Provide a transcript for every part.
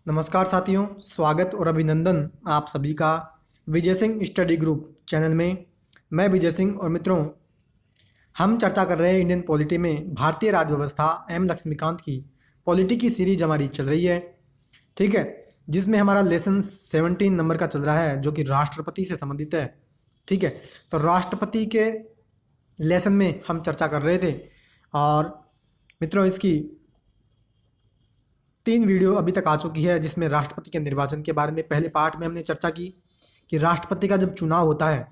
नमस्कार साथियों, स्वागत और अभिनंदन आप सभी का Vijay Singh study group channel में। मैं विजय सिंह और मित्रों, हम चर्चा कर रहे हैं इंडियन पॉलिटी में भारतीय राज्य व्यवस्था एम लक्ष्मीकांत की पॉलिटी की सीरीज हमारी चल रही है। ठीक है, जिसमें हमारा लेसन 17 नंबर का चल रहा है जो कि राष्ट्रपति से संबंधित है। ठीक है, तो राष्ट्रपति के लेसन में हम चर्चा कर रहे थे और मित्रों इसकी 3 वीडियो अभी तक आ चुकी है, जिसमें राष्ट्रपति के निर्वाचन के बारे में पहले पार्ट में हमने चर्चा की कि राष्ट्रपति का जब चुनाव होता है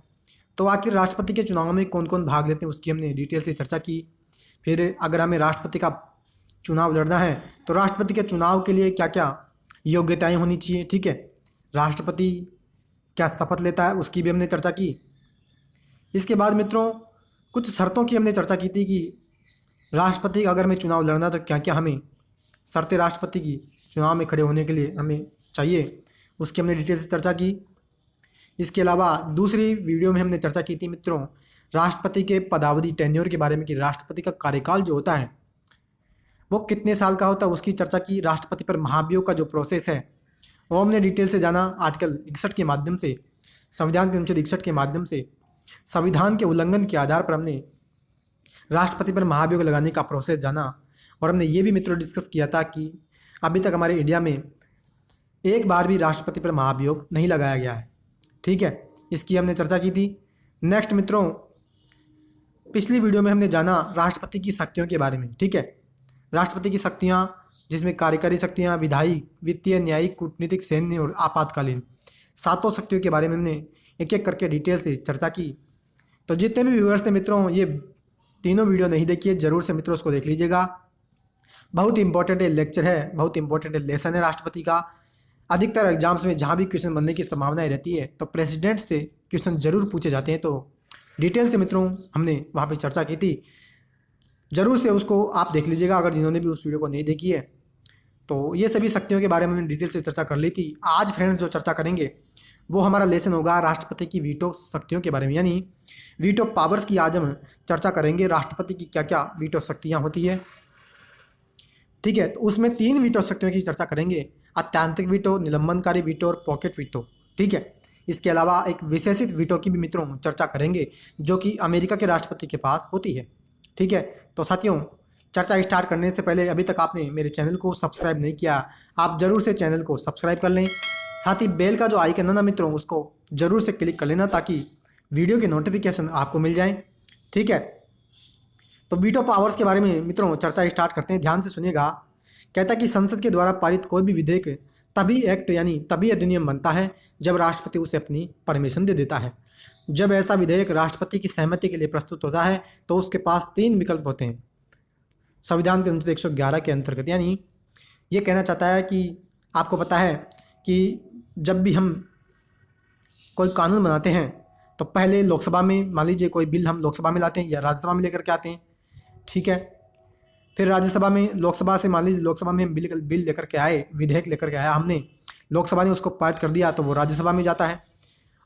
तो आखिर राष्ट्रपति के चुनाव में कौन कौन भाग लेते हैं उसकी हमने डिटेल से चर्चा की। फिर अगर हमें राष्ट्रपति का चुनाव लड़ना है तो राष्ट्रपति के चुनाव के लिए क्या क्या योग्यताएं होनी चाहिए। ठीक है, राष्ट्रपति क्या शपथ लेता है उसकी भी हमने चर्चा की। इसके बाद मित्रों कुछ शर्तों की हमने चर्चा की थी कि राष्ट्रपति का अगर हमें चुनाव लड़ना तो क्या क्या हमें शर्तें राष्ट्रपति की चुनाव में खड़े होने के लिए हमें चाहिए, उसकी हमने डिटेल से चर्चा की। इसके अलावा दूसरी वीडियो में हमने चर्चा की थी मित्रों राष्ट्रपति के पदावधि टेन्योर के बारे में कि राष्ट्रपति का कार्यकाल जो होता है वो कितने साल का होता है, उसकी चर्चा की। राष्ट्रपति पर महाभियोग का जो प्रोसेस है वो हमने डिटेल से जाना। आर्टिकल 61 के माध्यम से, संविधान के अनुच्छेद 61 के माध्यम से संविधान के उल्लंघन के आधार पर हमने राष्ट्रपति पर महाभियोग लगाने का प्रोसेस जाना। और हमने ये भी मित्रों डिस्कस किया था कि अभी तक हमारे इंडिया में एक बार भी राष्ट्रपति पर महाभियोग नहीं लगाया गया है। ठीक है, इसकी हमने चर्चा की थी। नेक्स्ट मित्रों, पिछली वीडियो में हमने जाना राष्ट्रपति की शक्तियों के बारे में। ठीक है, राष्ट्रपति की शक्तियाँ जिसमें कार्यकारी शक्तियाँ, विधायी, वित्तीय, न्यायिक, कूटनीतिक, सैन्य और आपातकालीन, 7 शक्तियों के बारे में हमने एक एक करके डिटेल से चर्चा की। तो जितने भी व्यूअर्स थे मित्रों ये तीनों वीडियो नहीं देखिए, जरूर से मित्रों उसको देख लीजिएगा। बहुत इंपॉर्टेंट लेक्चर है, बहुत इंपॉर्टेंट लेसन है राष्ट्रपति का। अधिकतर एग्जाम्स में जहाँ भी क्वेश्चन बनने की संभावनाएं रहती है तो प्रेसिडेंट से क्वेश्चन जरूर पूछे जाते हैं। तो डिटेल से मित्रों हमने वहाँ पे चर्चा की थी, जरूर से उसको आप देख लीजिएगा अगर जिन्होंने भी उस वीडियो को नहीं देखी है। तो ये सभी शक्तियों के बारे में हमने डिटेल से चर्चा कर ली थी। आज फ्रेंड्स जो चर्चा करेंगे वो हमारा लेसन होगा राष्ट्रपति की वीटो शक्तियों के बारे में, यानी वीटो पावर्स की आज हम चर्चा करेंगे। राष्ट्रपति की क्या क्या वीटो शक्तियाँ होती है। ठीक है, तो उसमें 3 वीटो शक्तियों की चर्चा करेंगे, अत्यांतिक वीटो, निलंबनकारी वीटो और पॉकेट वीटो। ठीक है, इसके अलावा एक विशेषित वीटो की भी मित्रों चर्चा करेंगे जो कि अमेरिका के राष्ट्रपति के पास होती है। ठीक है, तो साथियों चर्चा स्टार्ट करने से पहले अभी तक आपने मेरे चैनल को सब्सक्राइब नहीं किया, आप जरूर से चैनल को सब्सक्राइब कर लें। साथ ही बेल का जो आइकन है ना मित्रों उसको जरूर से क्लिक कर लेना ताकि वीडियो के नोटिफिकेशन आपको मिल जाएँ। ठीक है, तो वीटो पावर्स के बारे में मित्रों चर्चा स्टार्ट करते हैं, ध्यान से सुनिएगा। कहता है कि संसद के द्वारा पारित कोई भी विधेयक तभी एक्ट यानी तभी अधिनियम बनता है जब राष्ट्रपति उसे अपनी परमिशन दे देता है। जब ऐसा विधेयक राष्ट्रपति की सहमति के लिए प्रस्तुत होता है तो उसके पास 3 विकल्प होते हैं संविधान के अनुच्छेद 111 के अंतर्गत। यानी ये कहना चाहता है कि आपको पता है कि जब भी हम कोई कानून बनाते हैं तो पहले लोकसभा में, मान लीजिए कोई बिल हम लोकसभा में लाते हैं या राज्यसभा में लेकर के आते हैं। ठीक है, फिर राज्यसभा में, लोकसभा से मान लीजिए लोकसभा में बिल लेकर के आए, विधेयक लेकर के आया हमने, लोकसभा ने उसको पारित कर दिया तो वो राज्यसभा में जाता है।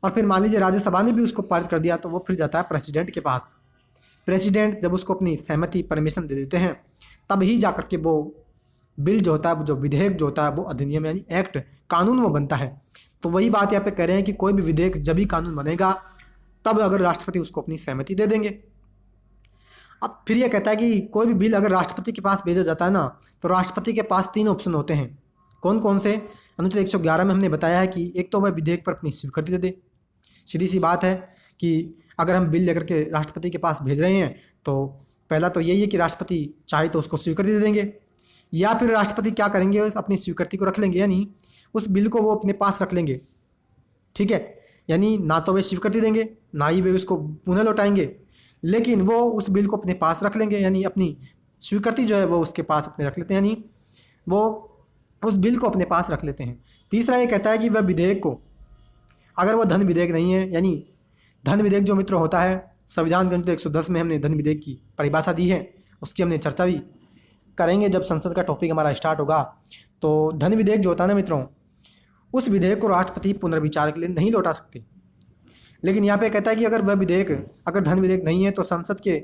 और फिर मान लीजिए राज्यसभा ने भी उसको पारित कर दिया तो वो फिर जाता है प्रेसिडेंट के पास। प्रेसिडेंट जब उसको अपनी सहमति, परमिशन दे देते हैं तब ही जा करके वो बिल जो होता है, जो विधेयक जो होता है वो अधिनियम यानी एक्ट, कानून वो बनता है। तो वही बात यहाँ पे कह रहे हैं कि कोई भी विधेयक जब भी कानून बनेगा तब अगर राष्ट्रपति उसको अपनी सहमति दे देंगे। अब फिर यह कहता है कि कोई भी बिल अगर राष्ट्रपति के पास भेजा जाता है ना तो राष्ट्रपति के पास 3 ऑप्शन होते हैं। कौन कौन से? अनुच्छेद 111 में हमने बताया है कि एक तो वह विधेयक पर अपनी स्वीकृति दे दे। सीधी सी बात है कि अगर हम बिल लेकर के राष्ट्रपति के पास भेज रहे हैं तो पहला तो यही है कि राष्ट्रपति चाहे तो उसको स्वीकृति दे देंगे, या फिर राष्ट्रपति क्या करेंगे अपनी स्वीकृति को रख लेंगे, यानी उस बिल को वो अपने पास रख लेंगे। ठीक है, यानी ना तो वे स्वीकृति देंगे ना ही वे उसको पुनः लौटाएंगे, लेकिन वो उस बिल को अपने पास रख लेंगे, यानी अपनी स्वीकृति जो है वो उसके पास अपने रख लेते हैं, यानी वो उस बिल को अपने पास रख लेते हैं। तीसरा ये कहता है कि वह विधेयक को, अगर वो धन विधेयक नहीं है, यानी धन विधेयक जो मित्र होता है, संविधान के अनुच्छेद 110 में हमने धन विधेयक की परिभाषा दी है, उसकी हमने चर्चा भी करेंगे जब संसद का टॉपिक हमारा स्टार्ट होगा। तो धन विधेयक जो होता है ना मित्रों, उस विधेयक को राष्ट्रपति पुनर्विचार के लिए नहीं लौटा सकते। लेकिन यहाँ पे कहता है कि अगर वह विधेयक, अगर धन विधेयक नहीं है तो संसद के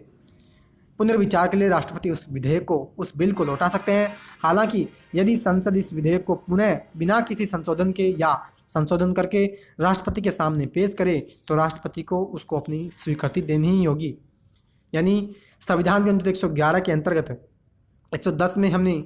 पुनर्विचार के लिए राष्ट्रपति उस विधेयक को, उस बिल को लौटा सकते हैं। हालांकि यदि संसद इस विधेयक को पुनः बिना किसी संशोधन के या संशोधन करके राष्ट्रपति के सामने पेश करे तो राष्ट्रपति को उसको अपनी स्वीकृति देनी ही होगी। यानी संविधान के अनुच्छेद 111 के अंतर्गत 110 में हमने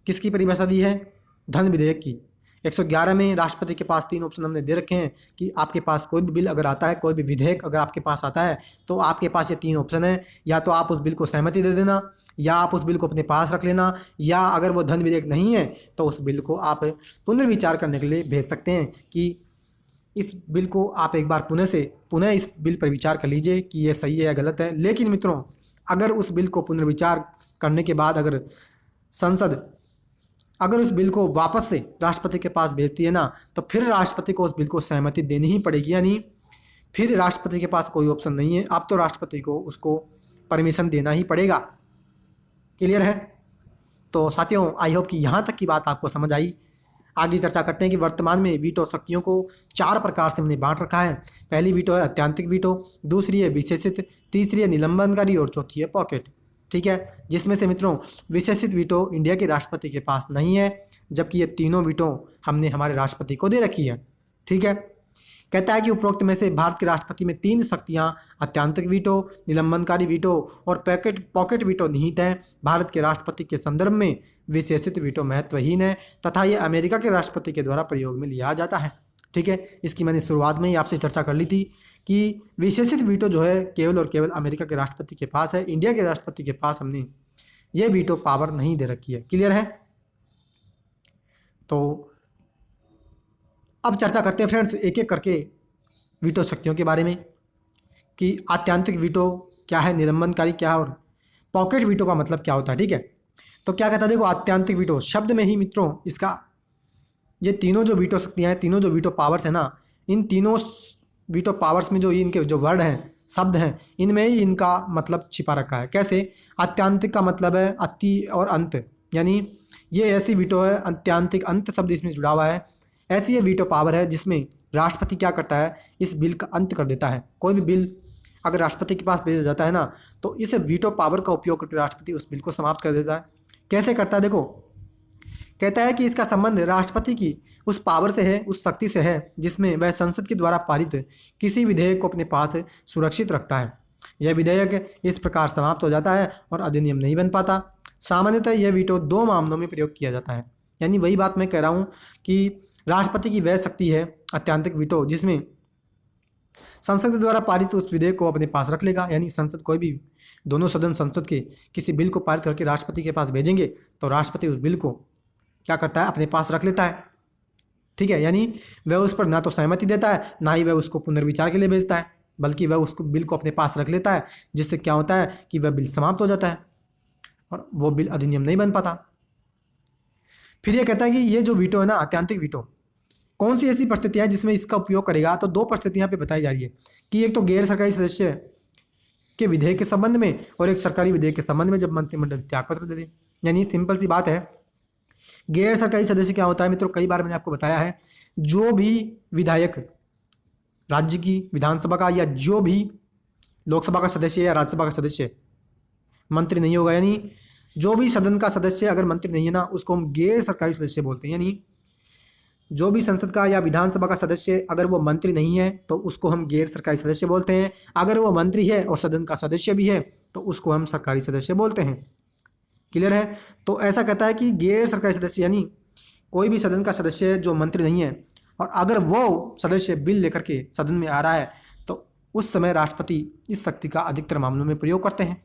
किसकी परिभाषा दी है? धन विधेयक की। 111 में राष्ट्रपति के पास 3 ऑप्शन हमने दे रखे हैं कि आपके पास कोई भी बिल अगर आता है, कोई भी विधेयक अगर आपके पास आता है तो आपके पास ये 3 ऑप्शन है, या तो आप उस बिल को सहमति दे देना, या आप उस बिल को अपने पास रख लेना, या अगर वो धन विधेयक नहीं है तो उस बिल को आप पुनर्विचार करने के लिए भेज सकते हैं कि इस बिल को आप एक बार पुनः इस बिल पर विचार कर लीजिए कि ये सही है या गलत है। लेकिन मित्रों, अगर उस बिल को पुनर्विचार करने के बाद अगर संसद अगर उस बिल को वापस से राष्ट्रपति के पास भेजती है ना, तो फिर राष्ट्रपति को उस बिल को सहमति देनी ही पड़ेगी। यानी फिर राष्ट्रपति के पास कोई ऑप्शन नहीं है, अब तो राष्ट्रपति को उसको परमिशन देना ही पड़ेगा। क्लियर है? तो साथियों, आई होप कि यहाँ तक की बात आपको समझ आई। आगे चर्चा करते हैं कि वर्तमान में वीटो शक्तियों को 4 प्रकार से हमने बांट रखा है। पहली वीटो है अत्यंतिक वीटो, दूसरी है विशेषित, तीसरी है निलंबनकारी और चौथी है पॉकेट। ठीक है, जिसमें से मित्रों विशेषित वीटो इंडिया के राष्ट्रपति के पास नहीं है, जबकि ये तीनों वीटो हमने हमारे राष्ट्रपति को दे रखी है। ठीक है, कहता है कि उपरोक्त में से भारत के राष्ट्रपति में 3 शक्तियां अत्यंतिक वीटो, निलंबनकारी वीटो और पॉकेट वीटो निहित है। भारत के राष्ट्रपति के संदर्भ में विशेषित वीटो महत्वहीन है तथा ये अमेरिका के राष्ट्रपति के द्वारा प्रयोग में लिया जाता है। ठीक है, इसकी मैंने शुरुआत में ही आपसे चर्चा कर ली थी कि विशेषित वीटो जो है केवल और केवल अमेरिका के राष्ट्रपति के पास है। इंडिया के राष्ट्रपति के पास हमने ये वीटो पावर नहीं दे रखी है। क्लियर है? तो अब चर्चा करते हैं फ्रेंड्स एक एक करके वीटो शक्तियों के बारे में कि आत्यंतिक वीटो क्या है, निलंबनकारी क्या है और पॉकेट वीटो का मतलब क्या होता है। ठीक है, तो क्या कहता है, देखो आत्यंतिक वीटो शब्द में ही मित्रों इसका ये तीनों जो वीटो शक्तियाँ हैं, तीनों जो वीटो पावर्स है ना, इन तीनों वीटो पावर्स में जो इनके जो वर्ड हैं, शब्द हैं, इनमें ही इनका मतलब छिपा रखा है। कैसे? आत्यंतिक का मतलब है अति और अंत, यानी ये ऐसी वीटो है, आत्यंतिक अंत शब्द इसमें जुड़ा हुआ है। ऐसी ये वीटो पावर है जिसमें राष्ट्रपति क्या करता है, इस बिल का अंत कर देता है। कोई भी बिल अगर राष्ट्रपति के पास भेजा जाता है ना, तो इस वीटो पावर का उपयोग करके राष्ट्रपति उस बिल को समाप्त कर देता है। कैसे करता है? देखो, कहता है कि इसका संबंध राष्ट्रपति की उस पावर से है, उस शक्ति से है जिसमें वह संसद के द्वारा पारित किसी विधेयक को अपने पास सुरक्षित रखता है। यह विधेयक इस प्रकार समाप्त हो जाता है और अधिनियम नहीं बन पाता। सामान्यतः यह वीटो 2 मामलों में प्रयोग किया जाता है। यानी वही बात मैं कह रहा हूँ कि राष्ट्रपति की वह शक्ति है अत्यंतिक वीटो जिसमें संसद के द्वारा पारित उस विधेयक को अपने पास रख लेगा। यानी संसद कोई भी दोनों सदन संसद के किसी बिल को पारित करके राष्ट्रपति के पास भेजेंगे तो राष्ट्रपति उस बिल को क्या करता है, अपने पास रख लेता है। ठीक है, यानी वह उस पर ना तो सहमति देता है, ना ही वह उसको पुनर्विचार के लिए भेजता है, बल्कि वह उसको बिल को अपने पास रख लेता है, जिससे क्या होता है कि वह बिल समाप्त हो जाता है और वो बिल अधिनियम नहीं बन पाता। फिर यह कहता है कि ये जो वीटो है ना, अत्यंतिक वीटो, कौन सी ऐसी परिस्थितियाँ जिसमें इसका उपयोग करेगा? तो 2 परिस्थितियाँ पे बताई जा रही है कि एक तो गैर सरकारी सदस्य के विधेयक के संबंध में और एक सरकारी विधेयक के संबंध में, जब मंत्रिमंडल त्यागपत्र दे दे। यानी सिंपल सी बात है, गैर सरकारी सदस्य क्या होता है मित्रों, कई बार मैंने आपको बताया है, जो भी विधायक राज्य की विधानसभा का या जो भी लोकसभा का सदस्य या राज्यसभा का सदस्य मंत्री नहीं होगा, यानी जो भी सदन का सदस्य अगर मंत्री नहीं है ना, उसको हम गैर सरकारी सदस्य बोलते हैं। यानी जो भी संसद का या विधानसभा का सदस्य अगर वो मंत्री नहीं है तो उसको हम गैर सरकारी सदस्य बोलते हैं। अगर वो मंत्री है और सदन का सदस्य भी है तो उसको हम सरकारी सदस्य बोलते हैं। क्लियर है? तो ऐसा कहता है कि गैर सरकारी सदस्य यानी कोई भी सदन का सदस्य जो मंत्री नहीं है और अगर वो सदस्य बिल लेकर के सदन में आ रहा है तो उस समय राष्ट्रपति इस शक्ति का अधिकतर मामलों में प्रयोग करते हैं।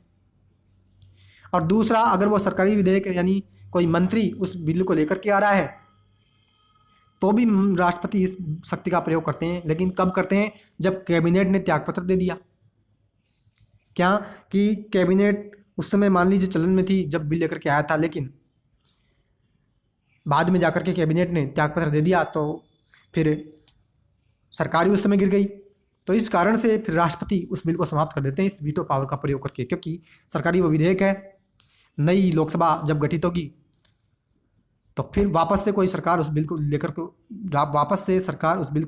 और दूसरा, अगर वो सरकारी विधेयक यानी कोई मंत्री उस बिल को लेकर के आ रहा है तो भी राष्ट्रपति इस शक्ति का प्रयोग करते हैं। लेकिन कब करते हैं? जब कैबिनेट ने त्यागपत्र दे दिया। क्या कि कैबिनेट उस समय मान लीजिए चलन में थी जब बिल लेकर के आया था, लेकिन बाद में जाकर के कैबिनेट ने त्यागपत्र दे दिया तो फिर सरकार ही उस समय गिर गई। तो इस कारण से फिर राष्ट्रपति उस बिल को समाप्त कर देते हैं इस वीटो पावर का प्रयोग करके, क्योंकि सरकारी वो विधेयक है। नई लोकसभा जब गठित होगी तो फिर वापस से कोई सरकार उस बिल को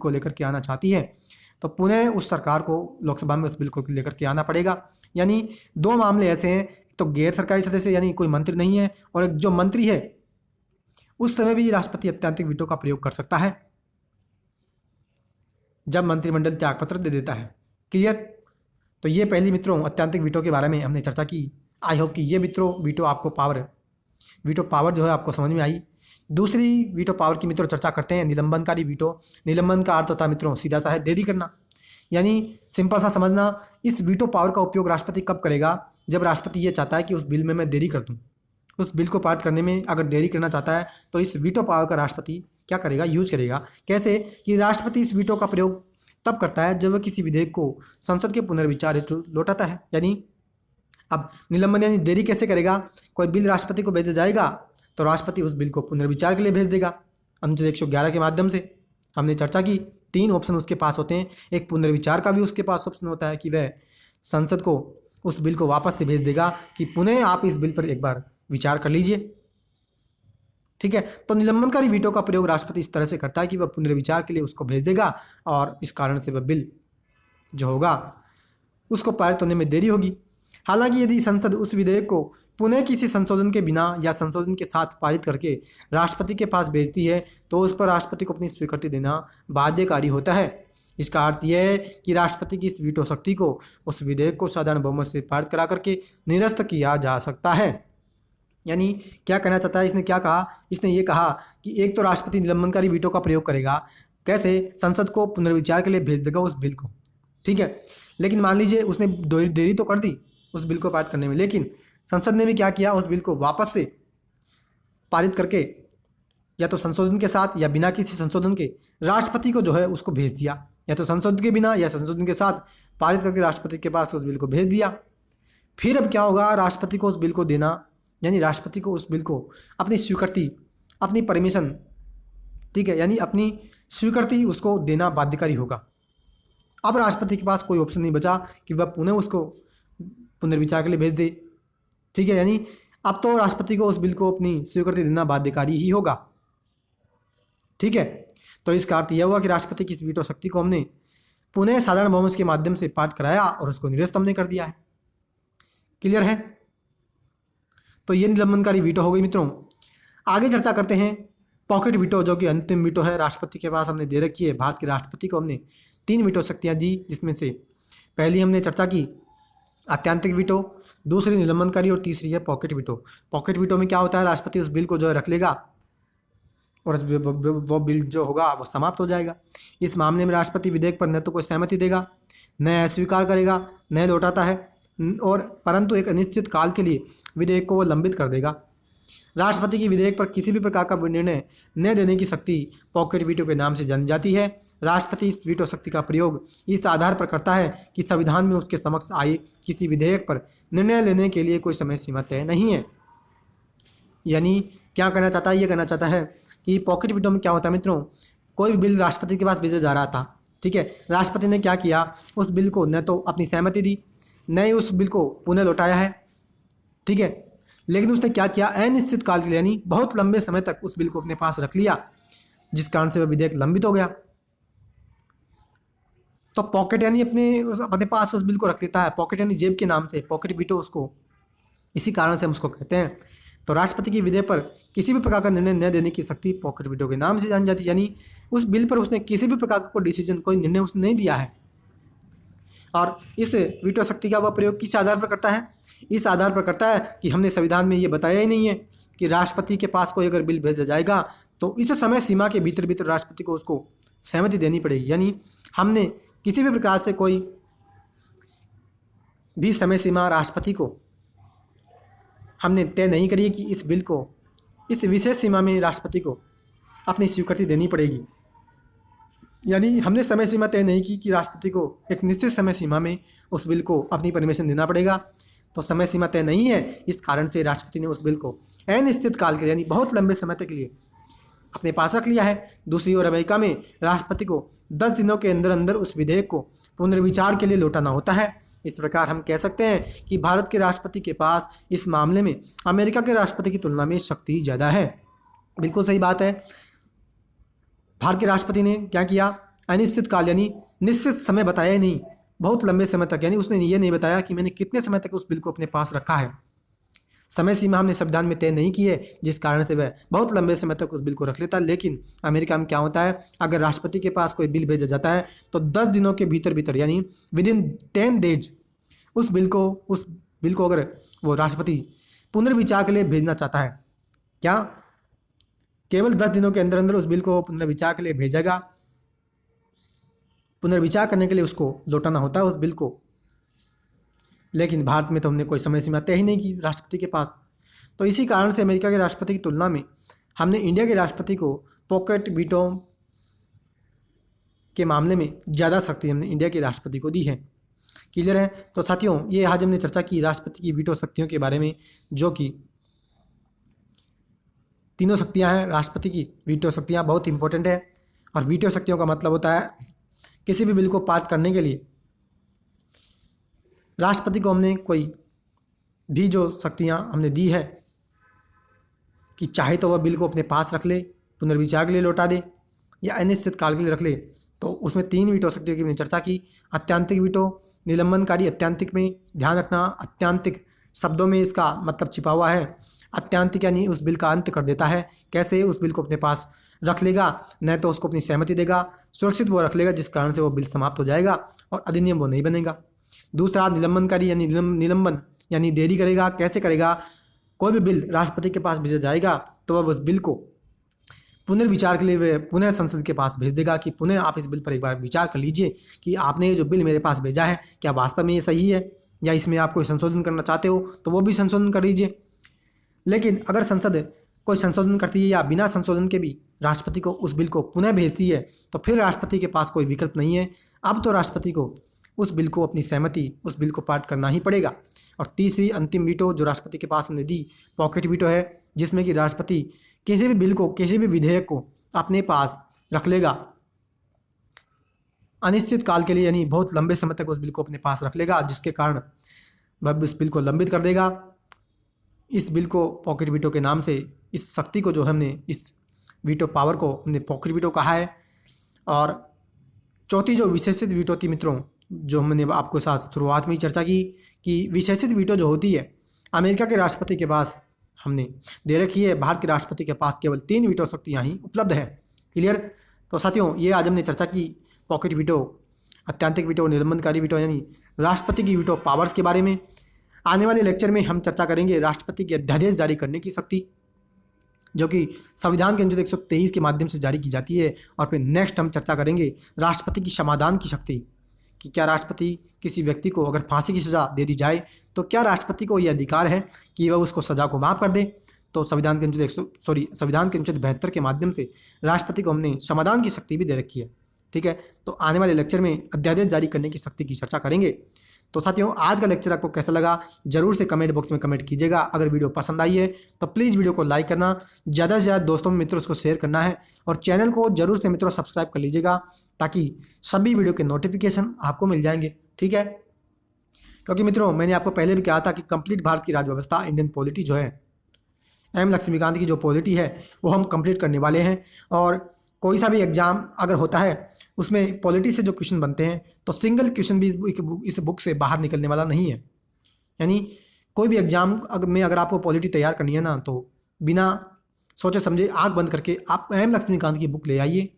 लेकर के आना चाहती है तो पुनः उस सरकार को लोकसभा में उस बिल को लेकर के आना पड़ेगा। यानी दो मामले ऐसे हैं, तो गैर सरकारी सदस्य यानी कोई मंत्री नहीं है, और एक जो मंत्री है उस समय भी राष्ट्रपति अत्यंतिक वीटो का प्रयोग कर सकता है जब मंत्रिमंडल त्यागपत्र दे देता है। क्लियर? तो ये पहली मित्रों अत्यंतिक वीटो के बारे में हमने चर्चा की। आई होप कि ये मित्रों वीटो पावर जो है आपको समझ में आई। दूसरी वीटो पावर की मित्रों चर्चा करते हैं, निलंबनकारी वीटो। निलंबन का अर्थ होता है मित्रों सीधा सा है देरी करना, यानी सिंपल सा समझना, इस वीटो पावर का उपयोग राष्ट्रपति कब करेगा? जब राष्ट्रपति ये चाहता है कि उस बिल में मैं देरी कर दूं, उस बिल को पारित करने में अगर देरी करना चाहता है तो इस वीटो पावर का राष्ट्रपति क्या करेगा? यूज करेगा। कैसे? कि राष्ट्रपति इस वीटो का प्रयोग तब करता है जब वह किसी विधेयक को संसद के पुनर्विचार हेतु लौटाता है। यानी अब निलंबन यानी देरी कैसे करेगा? कोई बिल राष्ट्रपति को भेजा जाएगा तो राष्ट्रपति उस बिल को पुनर्विचार के लिए भेज देगा अनुच्छेद 111 के माध्यम से। हमने चर्चा की 3 ऑप्शन उसके पास होते हैं। एक पुनर्विचार का भी उसके पास ऑप्शन होता है कि वह संसद को उस बिल को वापस से भेज देगा कि पुनः आप इस बिल पर एक बार विचार कर लीजिए। ठीक है, तो निलंबनकारी वीटो का प्रयोग राष्ट्रपति इस तरह से करता है कि वह पुनर्विचार के लिए उसको भेज देगा और इस कारण से वह बिल जो होगा उसको पारित होने में देरी होगी। हालांकि यदि संसद उस विधेयक को पुनः किसी संशोधन के बिना या संशोधन के साथ पारित करके राष्ट्रपति के पास भेजती है तो उस पर राष्ट्रपति को अपनी स्वीकृति देना बाध्यकारी होता है। इसका अर्थ यह है कि राष्ट्रपति की इस वीटो शक्ति को उस विधेयक को साधारण बहुमत से पारित करा करके निरस्त किया जा सकता है। यानी क्या कहना चाहता है? इसने क्या कहा? इसने ये कहा कि एक तो राष्ट्रपति निलंबनकारी वीटो का प्रयोग करेगा, कैसे? संसद को पुनर्विचार के लिए भेज देगा उस बिल को। ठीक है, लेकिन मान लीजिए उसने देरी तो कर दी उस बिल को पारित करने में, लेकिन संसद ने भी क्या किया? उस बिल को वापस से पारित करके या तो संशोधन के साथ या बिना किसी संशोधन के राष्ट्रपति को जो है उसको भेज दिया, या तो संशोधन के बिना या संशोधन के साथ पारित करके राष्ट्रपति के पास उस बिल को भेज दिया। फिर अब क्या होगा? राष्ट्रपति को उस बिल को देना, यानी राष्ट्रपति को उस बिल को अपनी स्वीकृति, अपनी परमिशन, ठीक है, यानी अपनी स्वीकृति उसको देना बाध्यकारी होगा। अब राष्ट्रपति के पास कोई ऑप्शन नहीं बचा कि वह पुनः उसको पुनर्विचार के लिए भेज दे। ठीक है, यानी अब तो राष्ट्रपति को उस बिल को अपनी स्वीकृति देना बाध्यकारी ही होगा। ठीक है, तो इसका अर्थ यह हुआ कि राष्ट्रपति की इस वीटो शक्ति को हमने पुनः साधारण बहुमत के माध्यम से पारित कराया और उसको निरस्त हमने कर दिया है। क्लियर है? तो ये निलंबनकारी वीटो हो गई मित्रों। आगे चर्चा करते हैं पॉकेट वीटो, जो कि अंतिम वीटो है, राष्ट्रपति के पास हमने दे रखी है। भारत के राष्ट्रपति को हमने 3 वीटो शक्तियां दी, जिसमें से पहली हमने चर्चा की आत्यांतिक वीटो, दूसरी निलंबनकारी और तीसरी है पॉकेट वीटो। पॉकेट वीटो में क्या होता है? राष्ट्रपति उस बिल को जो है रख लेगा और वो बिल जो होगा वो समाप्त हो जाएगा। इस मामले में राष्ट्रपति विधेयक पर न तो कोई सहमति देगा, न अस्वीकार करेगा, न लौटाता है, और परंतु एक अनिश्चित काल के लिए विधेयक को वो लंबित कर देगा। राष्ट्रपति की विधेयक पर किसी भी प्रकार का निर्णय न देने की शक्ति पॉकेट वीटो के नाम से जानी जाती है। राष्ट्रपति इस वीटो शक्ति का प्रयोग इस आधार पर करता है कि संविधान में उसके समक्ष आए किसी विधेयक पर निर्णय लेने के लिए कोई समय सीमा तय नहीं है। यानी क्या कहना चाहता है? ये कहना चाहता है कि पॉकेट वीटो में क्या होता है मित्रों, कोई भी बिल राष्ट्रपति के पास भेजा जा रहा था, ठीक है, राष्ट्रपति ने क्या किया? उस बिल को न तो अपनी सहमति दी, न ही उस बिल को पुनः लौटाया है। ठीक है, लेकिन उसने क्या किया? अनिश्चित काल के लिए, यानी बहुत लंबे समय तक उस बिल को अपने पास रख लिया, जिस कारण से वह विधेयक लंबित हो गया। तो पॉकेट यानी अपने पास उस बिल को रख लेता है, पॉकेट यानी जेब के नाम से, पॉकेट वीटो उसको इसी कारण से हम उसको कहते हैं। तो राष्ट्रपति की विधेयक पर किसी भी प्रकार का निर्णय न देने की शक्ति पॉकेट वीटो के नाम से जानी जाती है। यानी उस बिल पर उसने किसी भी प्रकार का कोई डिसीजन, कोई निर्णय उसने नहीं दिया है। और इस वीटो शक्ति का वह प्रयोग किस आधार पर करता है? इस आधार पर करता है कि हमने संविधान में ये बताया ही नहीं है कि राष्ट्रपति के पास कोई अगर बिल भेजा जाएगा तो इस समय सीमा के भीतर भीतर राष्ट्रपति को उसको सहमति देनी पड़ेगी। यानी हमने किसी भी प्रकार से कोई भी समय सीमा राष्ट्रपति को हमने तय नहीं करी कि इस बिल को इस विशेष सीमा में राष्ट्रपति को अपनी स्वीकृति देनी पड़ेगी। यानी हमने समय सीमा तय नहीं की कि राष्ट्रपति को एक निश्चित समय सीमा में उस बिल को अपनी परमिशन देना पड़ेगा। तो समय सीमा तय नहीं है, इस कारण से राष्ट्रपति ने उस बिल को अनिश्चित काल के लिए, यानी बहुत लंबे समय तक के लिए अपने पास रख लिया है। दूसरी ओर अमेरिका में राष्ट्रपति को 10 दिनों के अंदर अंदर उस विधेयक को पुनर्विचार के लिए लौटाना होता है। इस प्रकार हम कह सकते हैं कि भारत के राष्ट्रपति के पास इस मामले में अमेरिका के राष्ट्रपति की तुलना में शक्ति ज़्यादा है। बिल्कुल सही बात है। भारत के राष्ट्रपति ने क्या किया? अनिश्चित काल यानी निश्चित समय बताया ही नहीं, बहुत लंबे समय तक, यानी उसने ये नहीं बताया कि मैंने कितने समय तक उस बिल को अपने पास रखा है। समय सीमा हमने संविधान में तय नहीं की है, जिस कारण से वह बहुत लंबे समय तक उस बिल को रख लेता है। लेकिन अमेरिका में क्या होता है, अगर राष्ट्रपति के पास कोई बिल भेजा जाता है तो 10 दिनों के भीतर भीतर, यानी विदिन 10 डेज उस बिल को अगर वो राष्ट्रपति पुनर्विचार के लिए भेजना चाहता है, क्या केवल 10 दिनों के अंदर अंदर उस बिल को पुनर्विचार के लिए भेजेगा। पुनर्विचार करने के लिए उसको लौटाना होता है उस बिल को। लेकिन भारत में तो हमने कोई समय सीमा तय ही नहीं की राष्ट्रपति के पास। तो इसी कारण से अमेरिका के राष्ट्रपति की तुलना में हमने इंडिया के राष्ट्रपति को पॉकेट वीटो के मामले में ज़्यादा शक्ति हमने इंडिया के राष्ट्रपति को दी है। क्लियर है? तो साथियों, ये आज हमने चर्चा की राष्ट्रपति की वीटो शक्तियों के बारे में, जो कि तीनों शक्तियां हैं। राष्ट्रपति की वीटो शक्तियां बहुत इंपॉर्टेंट है। और वीटो शक्तियों का मतलब होता है किसी भी बिल को पास करने के लिए राष्ट्रपति को हमने कोई भी जो शक्तियां हमने दी है कि चाहे तो वह बिल को अपने पास रख ले, पुनर्विचार के लिए लौटा दे, या अनिश्चित काल के लिए रख ले। तो उसमें 3 वीटो शक्तियों की हमने चर्चा की। अत्यंतिक वीटो, निलंबनकारी। अत्यंतिक में ध्यान रखना, अत्यंतिक शब्दों में इसका मतलब छिपा हुआ है। अत्यंतिक यानी उस बिल का अंत कर देता है। कैसे? उस बिल को अपने पास रख लेगा, न तो उसको अपनी सहमति देगा, सुरक्षित वो रख लेगा, जिस कारण से वो बिल समाप्त हो जाएगा और अधिनियम वो नहीं बनेगा। दूसरा निलंबनकारी, यानी निलंबन यानी देरी करेगा। कैसे करेगा? कोई भी बिल राष्ट्रपति के पास भेजा जाएगा तो वह उस बिल को पुनर्विचार के लिए वे पुनः संसद के पास भेज देगा कि पुनः आप इस बिल पर एक बार विचार कर लीजिए कि आपने ये जो बिल मेरे पास भेजा है, क्या वास्तव में ये सही है, या इसमें आप कोई संशोधन करना चाहते हो तो वो भी संशोधन कर लीजिए। लेकिन अगर संसद कोई संशोधन करती है या बिना संशोधन के भी राष्ट्रपति को उस बिल को पुनः भेजती है, तो फिर राष्ट्रपति के पास कोई विकल्प नहीं है। अब तो राष्ट्रपति को उस बिल को अपनी सहमति, उस बिल को पारित करना ही पड़ेगा। और तीसरी अंतिम वीटो जो राष्ट्रपति के पास हमने दी, पॉकेट वीटो है, जिसमें कि राष्ट्रपति किसी भी बिल को, किसी भी विधेयक को अपने पास रख लेगा अनिश्चित काल के लिए, यानी बहुत लंबे समय तक उस बिल को अपने पास रख लेगा, जिसके कारण वह इस बिल को लंबित कर देगा। इस बिल को पॉकेट वीटो के नाम से, इस शक्ति को जो हमने, इस वीटो पावर को हमने पॉकेट वीटो कहा है। और चौथी जो विशेषित वीटो थी मित्रों, जो हमने आपको साथ शुरुआत में ही चर्चा की कि विशेषित वीटो जो होती है अमेरिका के राष्ट्रपति के पास हमने दे रखी है, भारत के राष्ट्रपति के पास केवल 3 वीटो शक्तियाँ ही उपलब्ध है। क्लियर? तो साथियों, ये आज हमने चर्चा की पॉकेट वीटो, अत्यंतिक वीटो, निलंबनकारी वीटो, यानी राष्ट्रपति की वीटो पावर्स के बारे में। आने वाले लेक्चर में हम चर्चा करेंगे राष्ट्रपति के अध्यादेश जारी करने की शक्ति, जो कि संविधान के अनुच्छेद 123 के माध्यम से जारी की जाती है। और फिर नेक्स्ट हम चर्चा करेंगे राष्ट्रपति की समाधान की शक्ति, कि क्या राष्ट्रपति किसी व्यक्ति को अगर फांसी की सज़ा दे दी जाए तो क्या राष्ट्रपति को यह अधिकार है कि वह उसको सज़ा को माफ़ कर दे। तो संविधान के अनुच्छेद 72 के माध्यम से राष्ट्रपति को हमने समाधान की शक्ति भी दे रखी है। ठीक है? तो आने वाले लेक्चर में अध्यादेश जारी करने की शक्ति की चर्चा करेंगे। तो साथियों, आज का लेक्चर आपको कैसा लगा जरूर से कमेंट बॉक्स में कमेंट कीजिएगा। अगर वीडियो पसंद आई है तो प्लीज़ वीडियो को लाइक करना, ज़्यादा से ज़्यादा दोस्तों मित्रों को शेयर करना है, और चैनल को जरूर से मित्रों सब्सक्राइब कर लीजिएगा, ताकि सभी वीडियो के नोटिफिकेशन आपको मिल जाएंगे। ठीक है? क्योंकि मित्रों, मैंने आपको पहले भी कहा था कि कंप्लीट भारत की राज्य व्यवस्था, इंडियन पॉलिटी जो है, एम लक्ष्मीकांत की जो पॉलिटी है वो हम कंप्लीट करने वाले हैं। और कोई सा भी एग्जाम अगर होता है उसमें पॉलिटी से जो क्वेश्चन बनते हैं तो सिंगल क्वेश्चन भी इस बुक से बाहर निकलने वाला नहीं है। यानी कोई भी एग्जाम में अगर आपको पॉलिटी तैयार करनी है ना, तो बिना सोचे समझे आंख बंद करके आप एम लक्ष्मीकांत की बुक ले आइए।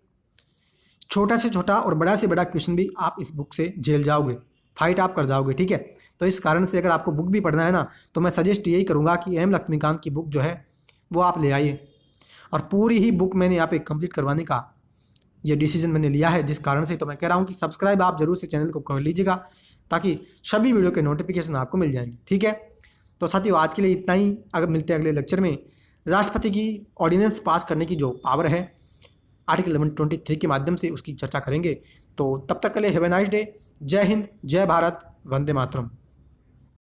छोटा से छोटा और बड़ा से बड़ा क्वेश्चन भी आप इस बुक से झेल जाओगे, फाइट आप कर जाओगे। ठीक है? तो इस कारण से अगर आपको बुक भी पढ़ना है ना, तो मैं सजेस्ट यही करूँगा कि एम लक्ष्मीकांत की बुक जो है वो आप ले आइए। और पूरी ही बुक मैंने यहाँ पे कंप्लीट करवाने का ये डिसीजन मैंने लिया है, जिस कारण से तो मैं कह रहा हूँ कि सब्सक्राइब आप जरूर से चैनल को कर लीजिएगा, ताकि सभी वीडियो के नोटिफिकेशन आपको मिल जाएंगे। ठीक है? तो साथियों, आज के लिए इतना ही। अगर मिलते हैं अगले लेक्चर में राष्ट्रपति की ऑर्डिनेंस पास करने की जो पावर है आर्टिकल 123 के माध्यम से, उसकी चर्चा करेंगे। तो तब तक के लिए हैव ए नाइस डे। जय हिंद, जय भारत, वंदे मातरम।